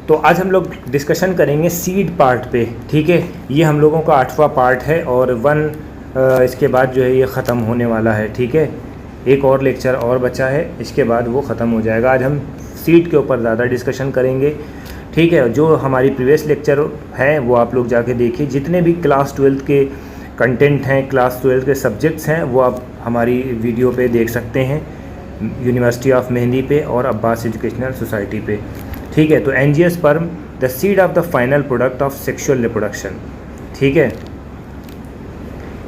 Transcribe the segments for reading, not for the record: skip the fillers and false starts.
तो आज हम लोग डिस्कशन करेंगे सीड पार्ट पे, ठीक है। ये हम लोगों का 8वां पार्ट है और इसके बाद जो है ये ख़त्म होने वाला है, ठीक है। एक और लेक्चर और बचा है, इसके बाद वो ख़त्म हो जाएगा। आज हम सीड के ऊपर ज़्यादा डिस्कशन करेंगे, ठीक है। जो हमारी प्रीवियस लेक्चर है वो आप लोग जाके देखिए। जितने भी क्लास 12 के कंटेंट हैं, क्लास 12 के सब्जेक्ट्स हैं, वो आप हमारी वीडियो पे देख सकते हैं, यूनिवर्सिटी ऑफ मेहंदी पे और अब्बास एजुकेशनल सोसाइटी पे, ठीक है। तो angiosperm the seed of the final product of sexual reproduction, ठीक है।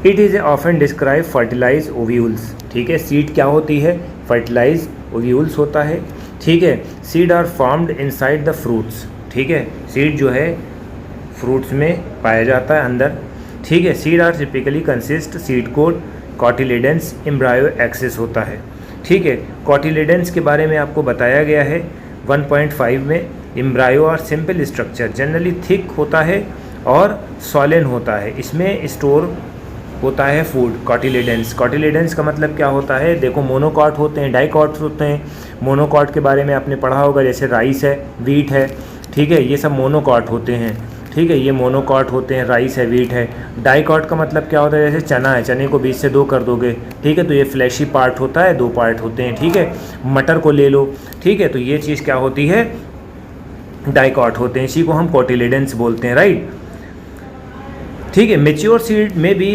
It is often describe fertilise ovules, ठीक है। सीड क्या होती है? फर्टिलाइज ओव्यूल्स होता है, ठीक है। Seed are formed inside the fruits, ठीक है। सीड जो है फ्रूट्स में पाया जाता है अंदर, ठीक है। Seed are typically consist seed coat cotyledons embryo axis होता है, ठीक है। कॉटिलेडेंस के बारे में आपको बताया गया है 1.5 में। एम्ब्रायो और सिंपल स्ट्रक्चर जनरली थिक होता है और सॉलिन होता है, इसमें स्टोर होता है फूड। कॉटिलेडेंस, कॉटिलेडेंस का मतलब क्या होता है? देखो, मोनोकॉट होते हैं, डाइकॉट्स होते हैं। मोनोकॉट के बारे में आपने पढ़ा होगा, जैसे राइस है, वीट है, ठीक है। ये सब मोनोकॉट होते हैं, ठीक है। ये मोनोकॉट होते हैं, राइस है, वीट है। डाइकॉट का मतलब क्या होता है? जैसे चना है, चने को बीच से 2 कर दोगे, ठीक है, तो ये फ्लैशी पार्ट होता है, 2 पार्ट होते हैं, ठीक है। मटर को ले लो, ठीक है, तो ये चीज़ क्या होती है? डाइकॉट होते हैं, इसी को हम कॉटिलेडेंस बोलते हैं, राइट, ठीक है। मेच्योर सीड में भी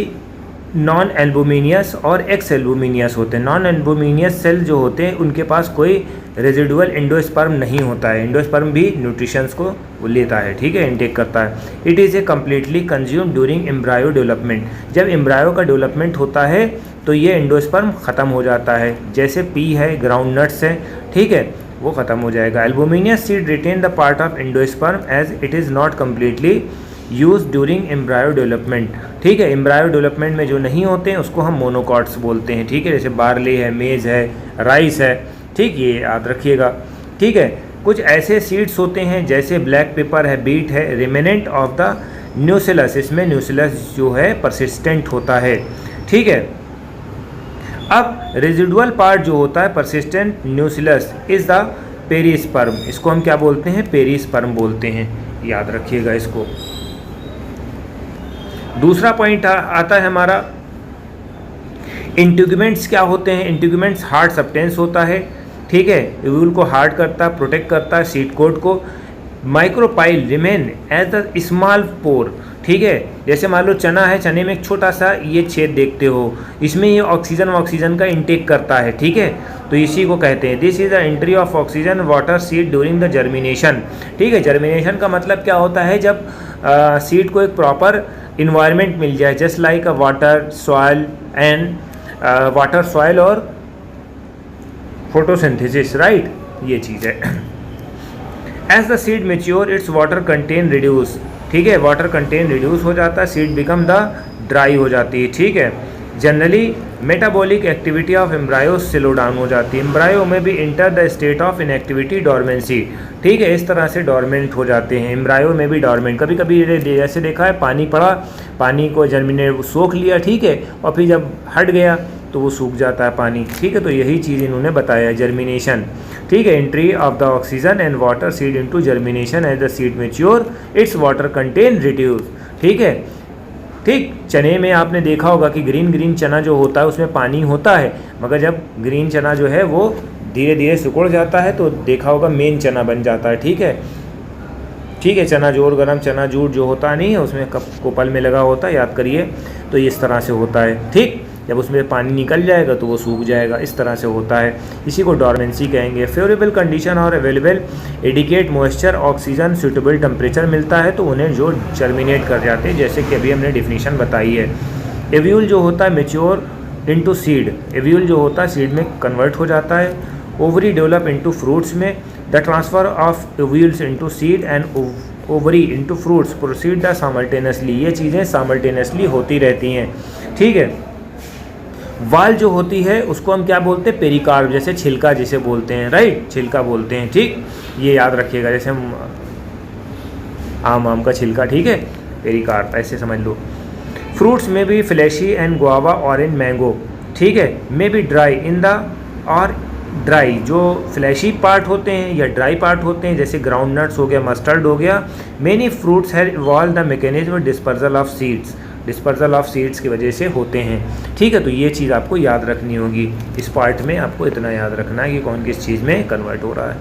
नॉन एल्बुमिनियस और एक्स एल्बुमिनियस होते हैं। नॉन एल्बुमिनियस सेल जो होते हैं उनके पास कोई रेजिडुअल एंडोस्पर्म नहीं होता है। एंडोस्पर्म भी न्यूट्रिशंस को लेता है, ठीक है, इनटेक करता है। It is a completely consume during embryo development. जब एम्ब्रायो का डेवलपमेंट होता है तो ये एंडोस्पर्म ख़त्म हो जाता है, जैसे पी है, ग्राउंड नट्स है, ठीक है, वो ख़त्म हो जाएगा। Albuminous seed retain the part of endosperm as it is not completely use during embryo development, ठीक है। एम्ब्रायो डेवलपमेंट में जो नहीं होते हैं उसको हम मोनोकॉट्स बोलते हैं, ठीक है। जैसे बार्ली है, मेज है, राइस है, ठीक, ये याद रखिएगा, ठीक है। कुछ ऐसे सीड्स होते हैं जैसे ब्लैक पेपर है, बीट है, रिमेनेंट ऑफ द न्यूसिलस। इसमें न्यूसिलस जो है परसिस्टेंट होता है, ठीक है। अब रेजिडुअल पार्ट जो होता है परसिस्टेंट न्यूसिलस इज़ द पेरिस्पर्म। इसको हम क्या बोलते हैं? पेरिस्पर्म बोलते हैं, याद रखिएगा इसको। दूसरा पॉइंट आता है हमारा इंटीग्यूमेंट्स क्या होते हैं? इंटीग्यूमेंट्स हार्ड सब्सटेंस होता है, ठीक है। ओव्यूल को हार्ड करता है, प्रोटेक्ट करता है सीड कोट को। Micropyle remain as the small pore, ठीक है। जैसे मान लो चना है, चने में एक छोटा सा ये छेद देखते हो, इसमें ये ऑक्सीजन का इंटेक करता है, ठीक है, तो इसी को कहते हैं this is the entry of oxygen water seed during the germination, ठीक है। जर्मिनेशन का मतलब क्या होता है? जब सीड को एक प्रॉपर इन्वायरमेंट मिल जाए, just like a water soil and water soil और फोटोसिंथेसिस, राइट, ये चीज़ है। As the seed mature its water content reduce, ठीक है, वाटर कंटेन रिड्यूस हो जाता है, सीड बिकम द ड्राई हो जाती है, ठीक है। Generally metabolic activity of embryo slow down हो जाती है। एम्ब्रायो में भी enter the state of inactivity dormancy, ठीक है, इस तरह से डोरमेंट हो जाते हैं। एम्ब्रायो में भी डोरमेंट, कभी कभी जैसे देखा है, पानी पड़ा, पानी को जर्मिनेट सोख लिया, ठीक है, और फिर जब हट गया तो वो सूख जाता है पानी, ठीक है। तो यही चीज़ इन्होंने बताया, जर्मिनेशन, ठीक है। Entry of the oxygen and water seed into germination as the seed mature its water content reduce, ठीक है, ठीक। चने में आपने देखा होगा कि ग्रीन चना जो होता है उसमें पानी होता है, मगर जब ग्रीन चना जो है वो धीरे धीरे सिकुड़ जाता है तो देखा होगा मेन चना बन जाता है, ठीक है, ठीक है। चना जोर गरम चना जूट जो होता नहीं है उसमें कोपल में लगा होता है, याद करिए, तो इस तरह से होता है, ठीक। जब उसमें पानी निकल जाएगा तो वो सूख जाएगा, इस तरह से होता है, इसी को डोरमेंसी कहेंगे। फेवरेबल कंडीशन और available adequate moisture oxygen suitable temperature मिलता है तो उन्हें जो जर्मिनेट कर जाते हैं, जैसे कि अभी हमने डिफिनीशन बताई है। एव्यूल जो होता है मेच्योर इनटू सीड, एव्यूल जो होता है सीड में कन्वर्ट हो जाता है। ओवरी डेवलप इनटू फ्रूट्स में the transfer of ovules into seed and ovary into fruits proceed the simultaneously. ये चीज़ें साइमल्टेनियसली होती रहती हैं, ठीक है। वाल जो होती है उसको हम क्या बोलते हैं? पेरिकार्प, जैसे छिलका जिसे बोलते हैं, राइट, छिलका बोलते हैं, ठीक, ये याद रखिएगा। जैसे हम आम का छिलका, ठीक है, पेरिकार्प, ऐसे समझ लो। फ्रूट्स में भी flashy and guava, orange, mango, ठीक है, may be dry in the और ड्राई, जो फ्लैशी पार्ट होते हैं या ड्राई पार्ट होते हैं, जैसे ग्राउंड नट्स हो गया, मस्टर्ड हो गया। Many fruits have evolve the mechanism dispersal of seeds, dispersal of seeds की वजह से होते हैं। ठीक है, तो ये चीज़ आपको याद रखनी होगी। इस पार्ट में आपको इतना याद रखना है कि कौन किस चीज़ में कन्वर्ट हो रहा है।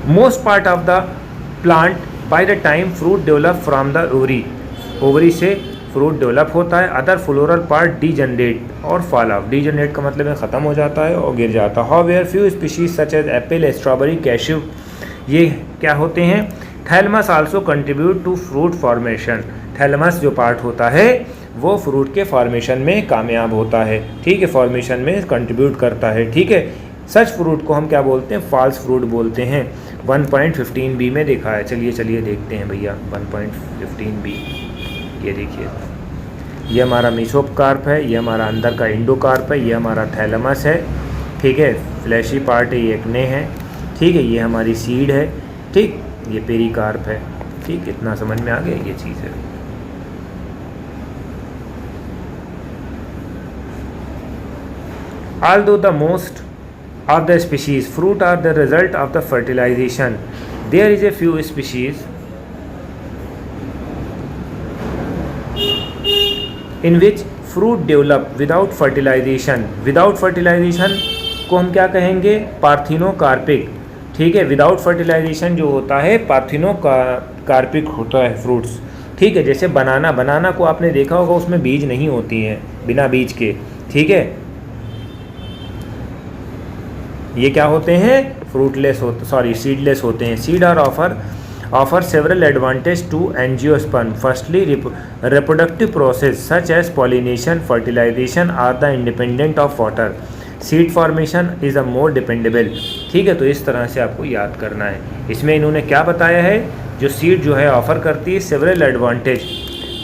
Most part of the plant by the time fruit develop from the ovary, ovary से फ्रूट डेवलप होता है। अदर फ्लोरल पार्ट डीजनरेट और फॉल ऑफ, डीजनरेट का मतलब है ख़त्म हो जाता है और गिर जाता है। However few species such as apple, strawberry, cashew, ये क्या होते हैं? Thalamus also contribute to fruit formation, thalamus जो पार्ट होता है वो फ्रूट के फॉर्मेशन में कामयाब होता है। ठीक है, फॉर्मेशन में कंट्रीब्यूट करता है। ठीक है, सच फ्रूट को हम क्या बोलते हैं? फॉल्स फ्रूट बोलते हैं। 1.15b में देखा है। चलिए देखते हैं भैया 1.15b। ये देखिए, ये हमारा मेसोकार्प है, ये हमारा अंदर का इंडोकार्प है, ये हमारा थैलमस है। ठीक है, फ्लैशी पार्ट है, ये एक्ने है। ठीक है, ये हमारी सीड है। ठीक, ये पेरिकार्प है। ठीक, इतना समझ में आ गया ये चीज़ है। Although the most of the species fruit are the result of the fertilization, there is a few species in which fruit develop without fertilization. Without fertilization को हम क्या कहेंगे? पार्थिनोकार्पिक। ठीक है, विदाउट फर्टिलाइजेशन जो होता है पार्थिनोकार्पिक होता है फ्रूट्स। ठीक है, जैसे बनाना को आपने देखा होगा, उसमें बीज नहीं होती हैं, बिना बीज के। ठीक है, ये क्या होते हैं? फ्रूटलेस होते, सॉरी सीडलेस होते हैं। Seed are offer several advantage to angiosperm. Firstly reproductive process such as pollination, fertilisation are the independent of water. Seed formation is a more dependable. ठीक है, तो इस तरह से आपको याद करना है। इसमें इन्होंने क्या बताया है? जो सीड जो है ऑफर करती है several advantage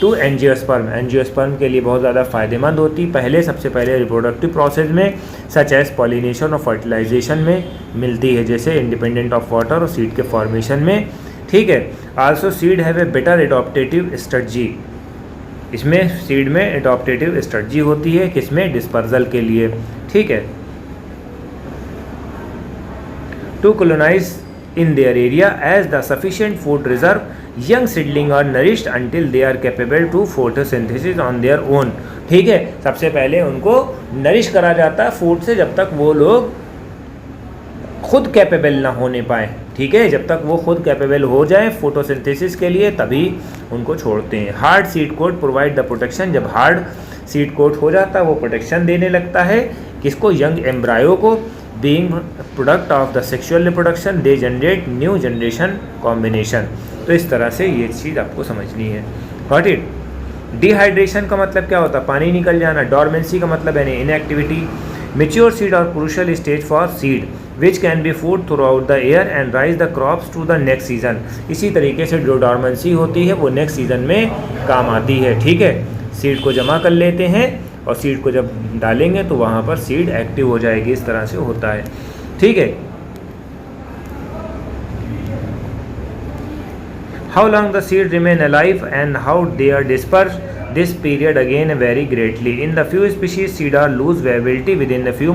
to angiosperm, angiosperm के लिए बहुत ज़्यादा फ़ायदेमंद होती है। सबसे पहले रिप्रोडक्टिव प्रोसेस में, सच एज पॉलिनेशन और फर्टिलाइजेशन में मिलती है, जैसे इंडिपेंडेंट ऑफ वाटर और सीड के फॉर्मेशन में। ठीक है, also seed have a better adaptive strategy. इसमें सीड में एडॉप्टेटिव स्ट्रेटजी होती है, किसमें? डिस्पर्सल के लिए। ठीक है, to colonise in their area as the sufficient food reserve, young seedling are nourished until they are capable to photosynthesis on their own. ठीक है, सबसे पहले उनको नरिश करा जाता है फूड से, जब तक वो लोग खुद कैपेबल ना होने पाए। ठीक है, जब तक वो खुद कैपेबल हो जाए फोटोसिंथेसिस के लिए, तभी उनको छोड़ते हैं। Hard seed coat provide the protection, जब हार्ड सीड कोट हो जाता है वो प्रोटेक्शन देने लगता है किसको? यंग एम्ब्रायो को। Being product of the sexual reproduction they generate new generation combination. तो इस तरह से ये चीज़ आपको समझनी है। Got it? डिहाइड्रेशन का मतलब क्या होता है? पानी निकल जाना। डॉर्मेंसी का मतलब है इनएक्टिविटी। मेच्योर सीड और crucial stage for seed which can be food throughout the air and raise the crops to the next season. इसी तरीके से जो डॉर्मेंसी होती है वो नेक्स्ट सीजन में काम आती है। ठीक है, सीड को जमा कर लेते हैं और सीड को जब डालेंगे तो वहाँ पर सीड एक्टिव हो जाएगी। इस तरह से होता है। ठीक है, how long the seed remain alive and how they are disperse, this period again very greatly. In the few species seed are lose viability within the few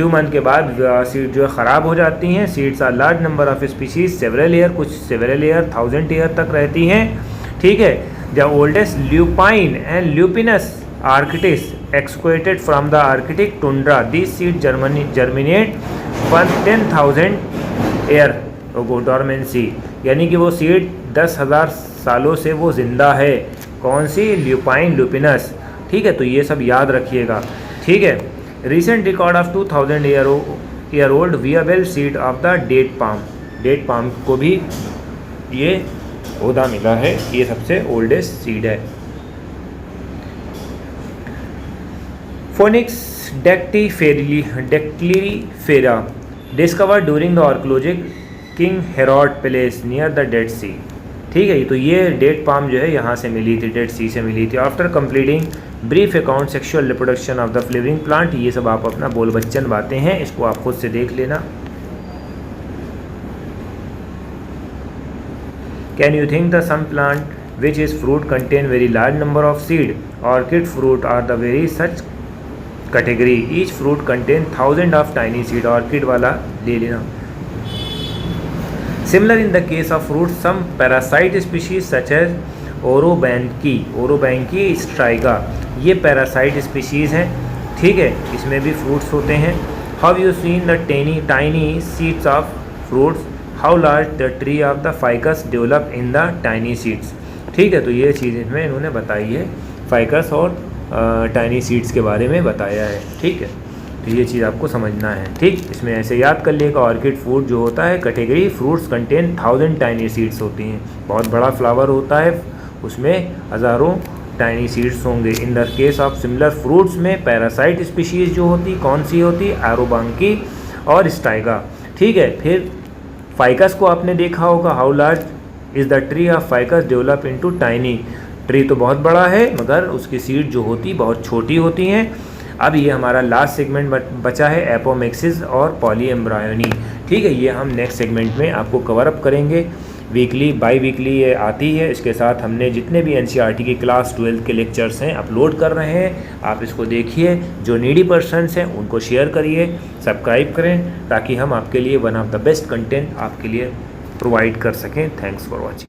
month के बाद सीड जो है ख़राब हो जाती हैं। Seeds are large number of species several year, कुछ several year 1000 year तक रहती हैं। ठीक है, the oldest lupine and Lupinus arcticus excavated from the Arctic tundra. These seeds germinate 10,000 year ago dormancy, यानी कि वो सीड 10,000 सालों से वो जिंदा है। कौन सी? Lupin Lupinus. ठीक है, तो ये सब याद रखिएगा। ठीक है, recent record of 2000 year old viable seed of the date palm, date palm को भी ये पौधा मिला है, ये सबसे ओल्डेस्ट सीड है। Phoenix dactylifera discovered during the archaeologic King Herod palace near the Dead Sea. ठीक है, तो ये डेट पाम जो है यहाँ से मिली थी, डेड सी से मिली थी। After completing brief account sexual reproduction of the flavouring plant, ये सब आप अपना बोल बच्चन बातें हैं, इसको आप खुद से देख लेना। Can you think the some plant which is fruit contain very large number of seed? Orchid fruit are the very such category each fruit contain 1000 of tiny seed, orchid वाला ले लेना। Similar in the case of fruit some parasite species such as Orobanche Striga, ये parasite species हैं, ठीक है, इसमें भी fruits होते हैं। How you seen the tiny seeds of fruits, how large the tree of the ficus develop in the tiny seeds, ठीक है। तो ये चीज़ इसमें इन्होंने बताई है, फाइकस और टाइनी सीड्स के बारे में बताया है, ठीक है। तो ये चीज़ आपको समझना है, ठीक। इसमें ऐसे याद कर लिएगा, ऑर्किड फ्रूट जो होता है category fruits contain 1000 tiny seeds होती हैं, बहुत बड़ा फ्लावर होता है, उसमें हज़ारों टाइनी सीड्स होंगे। इन the case of similar fruits में पैरासाइट स्पीशीज़ जो होती कौन सी होती, ओरोबांकी और स्ट्राइगा, ठीक है। फिर फाइकस को आपने देखा होगा, how large is the tree of ficus develop into tiny, tree तो बहुत बड़ा है मगर उसकी सीड जो होती बहुत छोटी होती हैं। अब ये हमारा लास्ट सेगमेंट बचा है एपोमेक्सिस और पॉलीएम्ब्रायोनी, ठीक है। ये हम नेक्स्ट सेगमेंट में आपको कवर अप करेंगे। वीकली बाई वीकली ये आती है, इसके साथ हमने जितने भी एनसीईआरटी की क्लास 12 के लेक्चर्स हैं अपलोड कर रहे हैं, आप इसको देखिए। जो नीडी पर्सन्स हैं उनको शेयर करिए, सब्सक्राइब करें, ताकि हम आपके लिए one of the best content आपके लिए प्रोवाइड कर सकें। Thanks for watching.